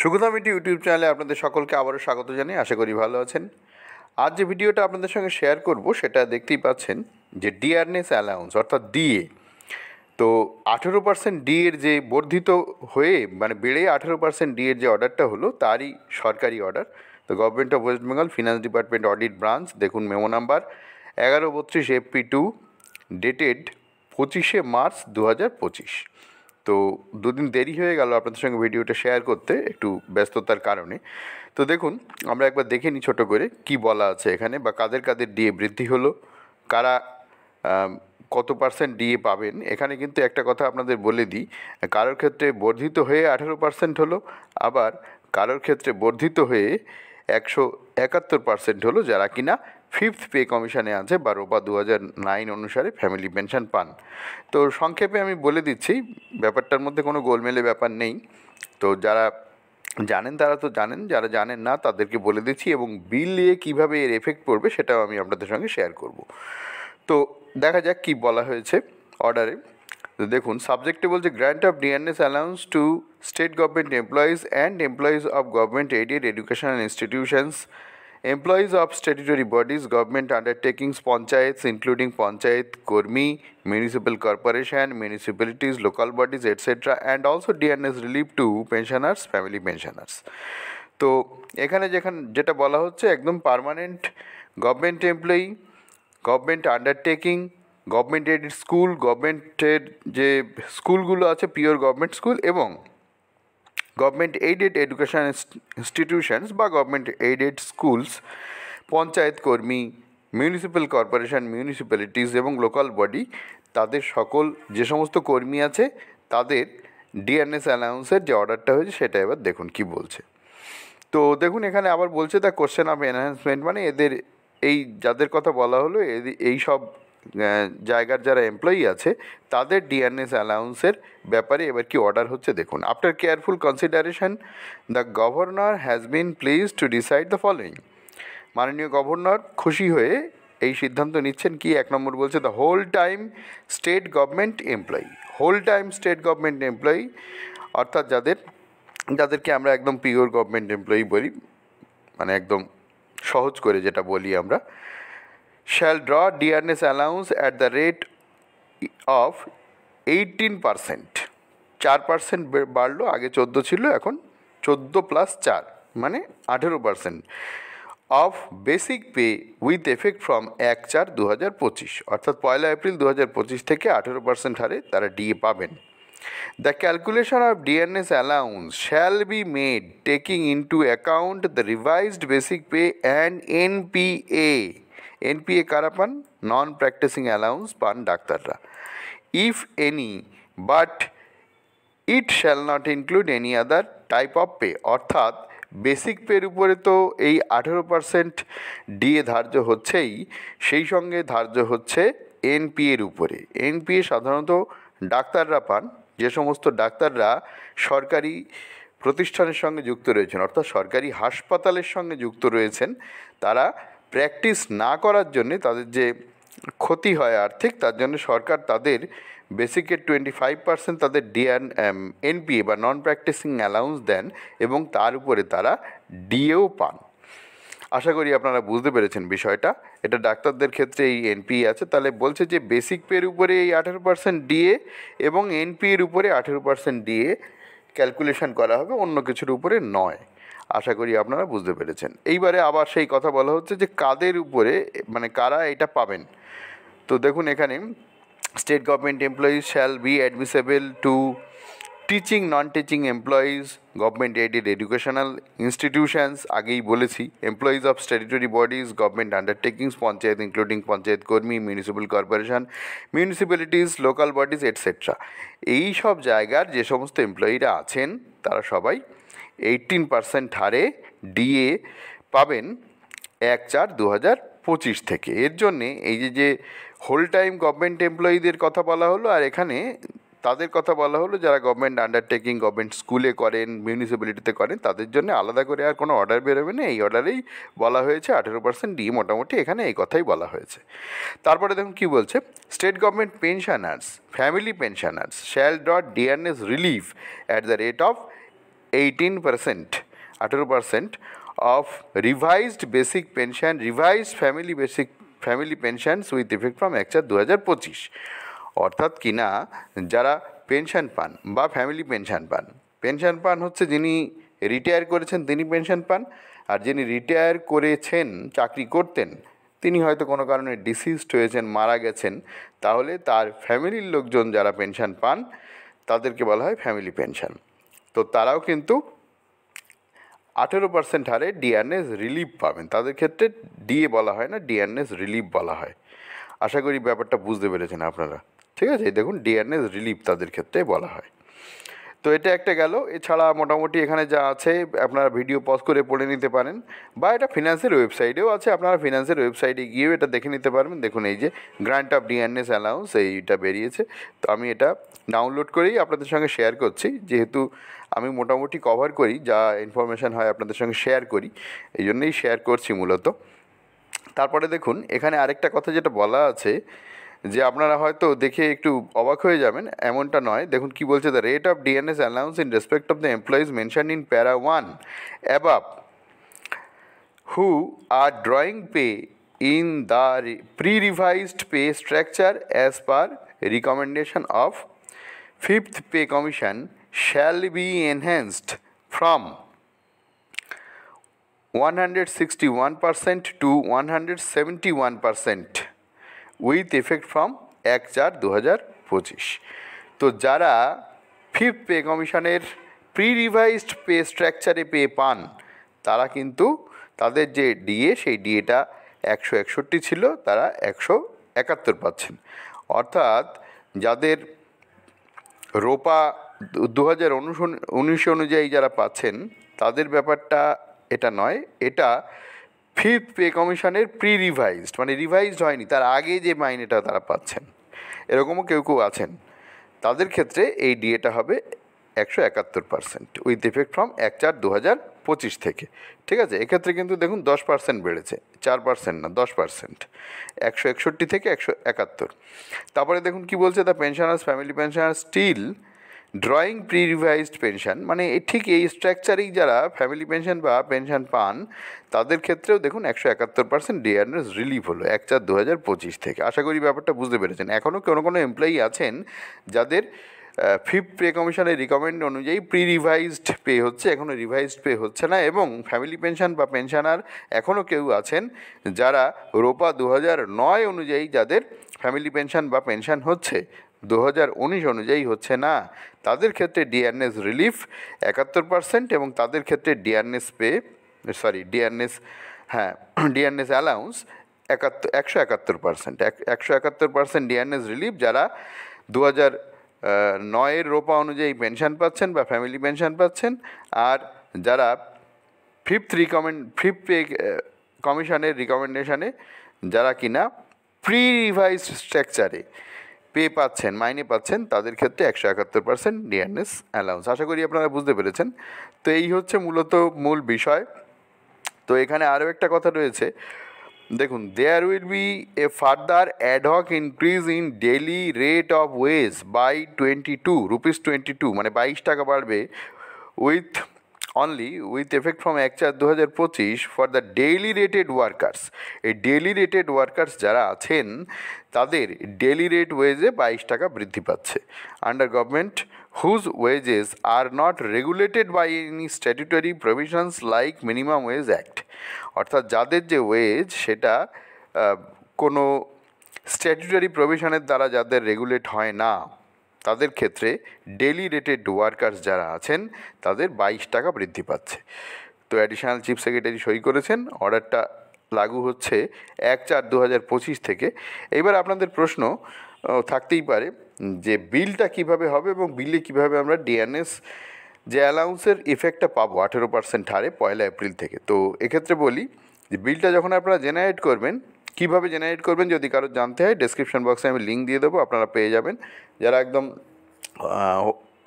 সুগধামিটি YouTube চ্যানেলে আপনাদের সকলকে আবারও স্বাগত জানাই। আশা করি ভালো আছেন। আজ যে ভিডিওটা আপনাদের সঙ্গে শেয়ার করব সেটা দেখতেই পাচ্ছেন যে ডিয়ারনেস অ্যালাউন্স অর্থাৎ ডিএ। তো 18% ডিএর যে বর্ধিত হয়ে বেড়ে 18% ডিএর যে অর্ডারটা হলো তারই সরকারি অর্ডার। তো government of West Bengal finance department audit branch, দেখুন মেমো নাম্বার 1132 FP2 ডেটেড 25শে মার্চ 2025। তো দুদিন দেরি হয়ে গেল আপনাদের সঙ্গে ভিডিওটা শেয়ার করতে একটু ব্যস্ততার কারণে। তো দেখুন আমরা একবার দেখে নিই ছোটো করে কি বলা আছে এখানে, বা কাদের কাদের ডিএ বৃদ্ধি হলো, কারা কত পার্সেন্ট ডিএ পাবেন। এখানে কিন্তু একটা কথা আপনাদের বলে দিই, কারোর ক্ষেত্রে বর্ধিত হয়ে 18% হলো, আবার কারোর ক্ষেত্রে বর্ধিত হয়ে 171% হলো যারা কিনা ফিফথ পে কমিশনে আছে বা রোপা 2009 অনুসারে ফ্যামিলি পেনশন পান। তো সংক্ষেপে আমি বলে দিচ্ছি, ব্যাপারটার মধ্যে কোনো গোলমেলে ব্যাপার নেই। তো যারা জানেন তারা তো জানেন, যারা জানেন না তাদেরকে বলে দিচ্ছি, এবং বিল নিয়ে কীভাবে এর এফেক্ট পড়বে সেটাও আমি আপনাদের সঙ্গে শেয়ার করব। তো দেখা যাক কী বলা হয়েছে অর্ডারে। তো দেখুন সাবজেক্টে বলছে grant of dearness allowance two state government employees and employees of government aided educational institutions, employees of statutory bodies, government undertakings, panchayats including panchayat, kormi, municipal corporation, municipalities, local bodies, etc., and also DNS relief to pensioners, family pensioners. তো এখানে যেটা বলা হচ্ছে একদম permanent government employee, government undertaking, government aided school, গভর্নমেন্টের যে স্কুলগুলো আছে পিওর গভর্নমেন্ট স্কুল, এবং গভর্নমেন্ট এইডেড এডুকেশন ইনস্টিটিউশনস বা গভর্নমেন্ট এইডেড স্কুলস, পঞ্চায়েত কর্মী, মিউনিসিপ্যাল কর্পোরেশন, মিউনিসিপ্যালিটিস এবং লোকাল বডি, তাদের সকল যে সমস্ত কর্মী আছে তাদের ডিএনএস অ্যালাউন্সের যে অর্ডারটা হয়েছে সেটা এবার দেখুন কি বলছে। তো দেখুন এখানে আবার বলছে দ্য কোশ্চেন অফ এনহ্যান্সমেন্ট, মানে এদের এই যাদের কথা বলা হলো এই সব জায়গার যারা এমপ্লয়ি আছে তাদের ডিএনএস অ্যালাউন্সের ব্যাপারে এবার কি অর্ডার হচ্ছে দেখুন। After careful consideration the governor has been pleased to decide the following. মাননীয় গভর্নর খুশি হয়ে এই সিদ্ধান্ত নিচ্ছেন কি, 1 নম্বর বলছে the whole time state government employee. Whole time state government employee অর্থাৎ যাদেরকে আমরা একদম পিওর গভর্নমেন্ট এমপ্লয়ি বলি, মানে একদম সহজ করে যেটা বলি আমরা, shall draw dearness allowance at the rate of 18%। 4% বাড়লো, আগে 14 ছিল, এখন 14 + 4 মানে 18% of basic pay with effect from 1/4/2025, অর্থাৎ 1 এপ্রিল 2025 থেকে 18% হারে তারা ডিএ পাবেন। The calculation of DNS allowance shall be made taking into account the revised basic pay and NPA. NPA কারা পান? নন প্র্যাকটিসিং অ্যালাউন্স পান ডাক্তাররা। If any, but it shall not include any other type of pay. অর্থাৎ basic পের উপরে তো এই 18% DA ধার্য হচ্ছেই, সেই সঙ্গে ধার্য হচ্ছে এনপিএর উপরে। এনপিএ সাধারণত ডাক্তাররা পান, যে সমস্ত ডাক্তাররা সরকারি প্রতিষ্ঠানের সঙ্গে যুক্ত রয়েছেন, অর্থাৎ সরকারি হাসপাতালের সঙ্গে যুক্ত রয়েছেন, তারা প্র্যাকটিস না করার জন্যে তাদের যে ক্ষতি হয় আর্থিক, তার জন্য সরকার তাদের বেসিকের 25% তাদের এনপিএ বা নন প্র্যাকটিসিং অ্যালাউন্স দেন, এবং তার উপরে তারা ডিএও পান। আশা করি আপনারা বুঝতে পেরেছেন বিষয়টা। এটা ডাক্তারদের ক্ষেত্রে এই এনপিএ আছে। তাহলে বলছে যে বেসিক পের উপরে এই 18% ডিএ এবং এনপিএর উপরে 18% ডিএ ক্যালকুলেশন করা হবে, অন্য কিছুর উপরে নয়। আশা করি আপনারা বুঝতে পেরেছেন। এইবারে আবার সেই কথা বলা হচ্ছে যে কাদের উপরে, মানে কারা এটা পাবেন। তো দেখুন এখানে state government employees shall be admissible to teaching non teaching employees, government aided educational institutions আগেই বলেছি, employees of statutory bodies, government undertakings, panchayat including panchayat কর্মী, municipal corporation, municipalities, local bodies etcetera. এই সব জায়গার যে সমস্ত এমপ্লয়িরা আছেন তারা সবাই 18% হারে ডিএ পাবেন 1/4/2025 থেকে। এর জন্যে এই যে হোল টাইম গভর্নমেন্ট এমপ্লয়িদের কথা বলা হলো, আর এখানে তাদের কথা বলা হলো যারা গভর্নমেন্ট আন্ডারটেকিং, গভর্নমেন্ট স্কুলে করেন, মিউনিসিপ্যালিটিতে করেন, তাদের জন্য আলাদা করে আর কোনো অর্ডার বেরোবে না। এই অর্ডারেই বলা হয়েছে 18% ডি, মোটামুটি এখানে এই কথাই বলা হয়েছে। তারপরে দেখুন কি বলছে, state government pensioners, family pensioners shall draw dearness relief at the rate of 18%, 18% of revised basic pension, revised family pensions with effect from 1/4/2025। অর্থাৎ কিনা যারা পেনশন পান বা ফ্যামিলি পেনশন পান হচ্ছে যিনি রিটায়ার করেছেন তিনি পেনশন পান, আর যিনি রিটায়ার করেছেন চাকরি করতেন তিনি হয়তো কোনো কারণে ডিসিজড হয়েছেন, মারা গেছেন, তাহলে তার ফ্যামিলির লোকজন যারা পেনশন পান তাদেরকে বলা হয় ফ্যামিলি পেনশন। তো তারাও কিন্তু 18% হারে ডিআরএস রিলিফ পাবেন। তাদের ক্ষেত্রে ডিএ বলা হয় না, ডিআরএস রিলিফ বলা হয়। আশা করি ব্যাপারটা বুঝতে পেরেছেন আপনারা। ঠিক আছে, দেখুন ডিআরএস রিলিফ তাদের ক্ষেত্রে বলা হয়। তো এটা একটা গেল। এছাড়া মোটামুটি এখানে যা আছে আপনারা ভিডিও পজ করে পড়ে নিতে পারেন, বা এটা ফিনান্সের ওয়েবসাইটেও আছে, আপনারা ফিনান্সের ওয়েবসাইটে গিয়েও এটা দেখে নিতে পারবেন। দেখুন এই যে গ্রান্ট অফ ডিআরএস অ্যালাউন্স এইটা বেরিয়েছে, তো আমি এটা ডাউনলোড করেই আপনাদের সঙ্গে শেয়ার করছি, যেহেতু আমি মোটামুটি কভার করি, যা ইনফরমেশান হয় আপনাদের সঙ্গে শেয়ার করি, এই জন্যই শেয়ার করছি মূলত। তারপরে দেখুন এখানে আরেকটা কথা যেটা বলা আছে, যে আপনারা হয়তো দেখে একটু অবাক হয়ে যাবেন, এমনটা নয়। দেখুন কি বলছে, the rate of DNS allowance in respect of the employees mention in para 1 above who are drawing pay in the pre-revised pay structure as per recommendation of 5th pay commission shall be enhanced from 161% to 171% with effect from 1/4/2025। তো যারা 5th pay কমিশনের pre-revised pay স্ট্রাকচারে pay পান তারা কিন্তু তাদের যে DA সেই ডিএটা 161 ছিল, তারা 171 পাচ্ছেন। অর্থাৎ যাদের রোপা 2019 অনুযায়ী যারা পাচ্ছেন তাদের ব্যাপারটা এটা নয়, এটা 5th পে কমিশনের প্রি-রিভাইজড, মানে রিভাইজড হয়নি, তার আগে যে মাইনেটা তারা পাচ্ছেন, এরকমও কেউ কেউ আছেন, তাদের ক্ষেত্রে এই ডিএটা হবে 171% উইথ এফেক্ট ফ্রম 1/4/2025 থেকে। ঠিক আছে, এক্ষেত্রে কিন্তু দেখুন 10% বেড়েছে, 4% না 10%, 161 থেকে 171। তারপরে দেখুন কি বলছে, the pensioners family pensioner still drawing pre-revised pension, মানে ঠিক এই স্ট্রাকচারেই যারা ফ্যামিলি পেনশন বা পেনশন পান তাদের ক্ষেত্রেও দেখুন 171% ডিআরএস রিলিফ হলো 1/4/2025 থেকে। আশা করি ব্যাপারটা বুঝতে পেরেছেন। এখনও কোনো এমপ্লয়ি আছেন যাদের 5th পে কমিশনের রিকমেন্ড অনুযায়ী প্রি-রিভাইজড পে হচ্ছে, এখনও রিভাইজড পে হচ্ছে না, এবং ফ্যামিলি পেনশন বা পেনশনার এখনও কেউ আছেন যারা রোপা 2009 অনুযায়ী যাদের ফ্যামিলি পেনশন বা পেনশন হচ্ছে, 2019 অনুযায়ী হচ্ছে না, তাদের ক্ষেত্রে ডিআরএস রিলিফ 71%, এবং তাদের ক্ষেত্রে ডিআরএস অ্যালাউন্স 171%। 171% ডিআরএস রিলিফ যারা 2009 রোপা অনুযায়ী পেনশন পাচ্ছেন বা ফ্যামিলি পেনশন পাচ্ছেন, আর যারা 5th পে কমিশনের রিকমেন্ডেশনে যারা কিনা প্রি-রিভাইজড স্ট্রাকচারে পে পাচ্ছেন, মাইনে পাচ্ছেন, তাদের ক্ষেত্রে 171% ডিআরএস অ্যালাউন্স। আশা করি আপনারা বুঝতে পেরেছেন। তো এই হচ্ছে মূলত মূল বিষয়। তো এখানে আরও একটা কথা রয়েছে, দেখুন, there will be a further ad hoc increase in daily rate of wage by ₹22, মানে 22 টাকা বাড়বে with effect from 1/4/2025 for the daily rated workers. এই ডেইলি রেটেড ওয়ার্কার্স যারা আছেন তাদের ডেইলি রেট ওয়েজে 22 টাকা বৃদ্ধি পাচ্ছে, under government whose wages are not regulated by any statutory provisions like minimum wage act. অর্থাৎ যাদের যে ওয়েজ সেটা কোনো স্ট্যাটুটরি প্রভিশনের দ্বারা যাদের রেগুলেট হয় না, তাদের ক্ষেত্রে ডেইলি রেটেড ওয়ার্কার্স যারা আছেন তাদের 22 টাকা বৃদ্ধি পাচ্ছে। তো অ্যাডিশনাল চিফ সেক্রেটারি সই করেছেন, অর্ডারটা লাগু হচ্ছে 1/4/2025 থেকে। এবার আপনাদের প্রশ্ন থাকতেই পারে যে বিলটা কিভাবে হবে এবং বিলে কিভাবে আমরা ডিআরএস যে অ্যালাউন্সের ইফেক্টটা পাবো 18% হারে 1 এপ্রিল থেকে। তো এক্ষেত্রে বলি যে বিলটা যখন আপনারা জেনারেট করবেন, কীভাবে জেনারেট করবেন যদি কারোর জানতে হয় ডেসক্রিপশন বক্সে আমি লিঙ্ক দিয়ে দেবো, আপনারা পেয়ে যাবেন। যারা একদম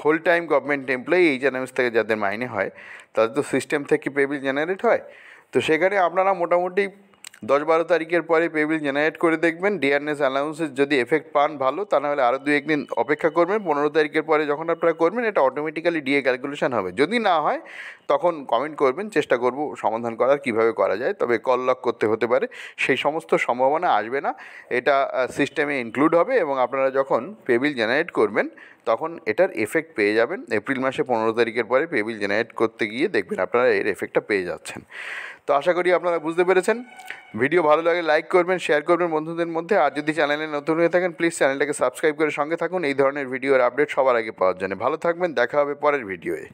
হোল টাইম গভর্নমেন্ট এমপ্লয়ি এইচএনএমএস থেকে যাদের মাইনে হয় তাদের তো সিস্টেম থেকে পে বিল জেনারেট হয়। তো সেখানে আপনারা মোটামুটি 10-12 তারিখের পরে পে বিল জেনারেট করে দেখবেন। ডিআরএস অ্যালাউন্সের যদি এফেক্ট পান ভালো, তা নাহলে আরও 2-1 দিন অপেক্ষা করবেন। 15 তারিখের পরে যখন আপনারা করবেন এটা অটোমেটিক্যালি ডিএ ক্যালকুলেশন হবে। যদি না হয় তখন কমেন্ট করবেন, চেষ্টা করব সমাধান করার কীভাবে করা যায়। তবে কল লক করতে হতে পারে, সেই সমস্ত সম্ভাবনা আসবে না। এটা সিস্টেমে ইনক্লুড হবে এবং আপনারা যখন পে বিল জেনারেট করবেন তখন এটার এফেক্ট পেয়ে যাবেন। এপ্রিল মাসে 15 তারিখের পরে পে বিল জেনারেট করতে গিয়ে দেখবেন আপনারা এর এফেক্টটা পেয়ে যাচ্ছেন। তো আশা করি আপনারা বুঝতে পেরেছেন। ভিডিও ভালো লাগে লাইক করবেন, শেয়ার করবেন বন্ধুদের মধ্যে। আর যদি চ্যানেলে নতুন হয়ে থাকেন প্লিজ চ্যানেলটাকে সাবস্ক্রাইব করে সঙ্গে থাকুন এই ধরনের ভিডিওর আপডেট সবার আগে পাওয়ার জন্য। ভালো থাকবেন, দেখা হবে পরের ভিডিওয়ে।